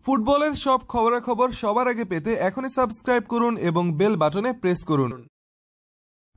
ফুটবলের সব খবরাখবর সবার আগে পেতে এখনই সাবস্ক্রাইব করুন এবং বেল বাটনে প্রেস করুন।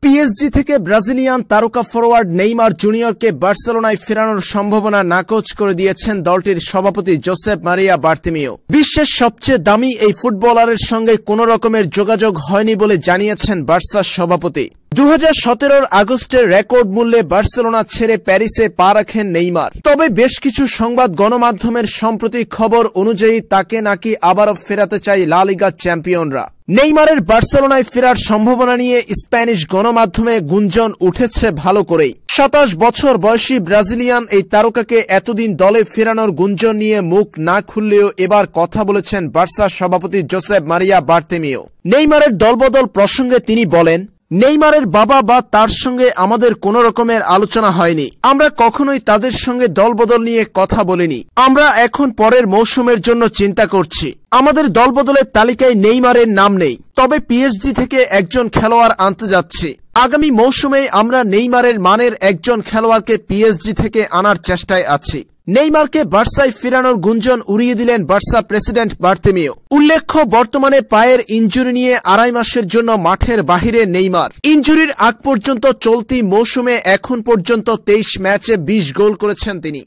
পিএসজি থেকে ব্রাজিলিয়ান তারকা ফরোয়ার্ড নেইমার জুনিয়রকে বার্সেলোনায় ফেরানোর সম্ভাবনা নাকচ করে দিয়েছেন দলটির সভাপতি জোসেপ মারিয়া বার্তিমিও। বিশ্বের সবচেয়ে দামি এই ফুটবলারের সঙ্গে কোনো রকমের যোগাযোগ হয়নি বলে জানিয়েছেন বার্সার সভাপতি। 2017 আগস্টের রেকর্ড মূল্যে বার্সেলোনা ছেড়ে প্যারিসে পা রাখেন নেইমার। তবে বেশ কিছু সংবাদ গণমাধ্যমের সাম্প্রতিক খবর অনুযায়ী তাকে নাকি আবারও ফেরাতে চায় লা লিগা চ্যাম্পিয়নরা। নেইমারের বার্সেলোনায় ফেরার সম্ভাবনা নিয়ে স্প্যানিশ গণমাধ্যমে গুঞ্জন উঠেছে ভালো করেই। 27 বছর বয়সী ব্রাজিলিয়ান এই তারকাকে এতদিন দলে ফেরানোর গুঞ্জন নিয়ে মুখ না খুললেও এবার কথা বলেছেন বার্সা সভাপতি জোসেপ মারিয়া বার্তিমিও। নেইমারের দলবদল প্রসঙ্গে তিনি বলেন, নেইমারের বাবা বা তার সঙ্গে আমাদের কোনো রকমের আলোচনা হয়নি। আমরা কখনোই তাদের সঙ্গে দলবদল নিয়ে কথা বলিনি। আমরা এখন পরের মৌসুমের জন্য চিন্তা করছি। আমাদের দলবদলের তালিকায় নেইমারের নাম নেই, তবে পিএসজি থেকে একজন খেলোয়াড় আনতে যাচ্ছি। আগামী মৌসুমে আমরা নেইমারের মানের একজন খেলোয়াড়কে পিএসজি থেকে আনার চেষ্টায় আছি। নেইমারকে বার্সায় ফেরানোর গুঞ্জন উড়িয়ে দিলেন বার্সা প্রেসিডেন্ট বার্তিমিও। উল্লেখ্য, বর্তমানে পায়ের ইনজুরি নিয়ে 2.5 মাসের জন্য মাঠের বাহিরে নেইমার। ইনজুরির আগ পর্যন্ত চলতি মৌসুমে এখন পর্যন্ত 23 ম্যাচে 20 গোল করেছেন তিনি।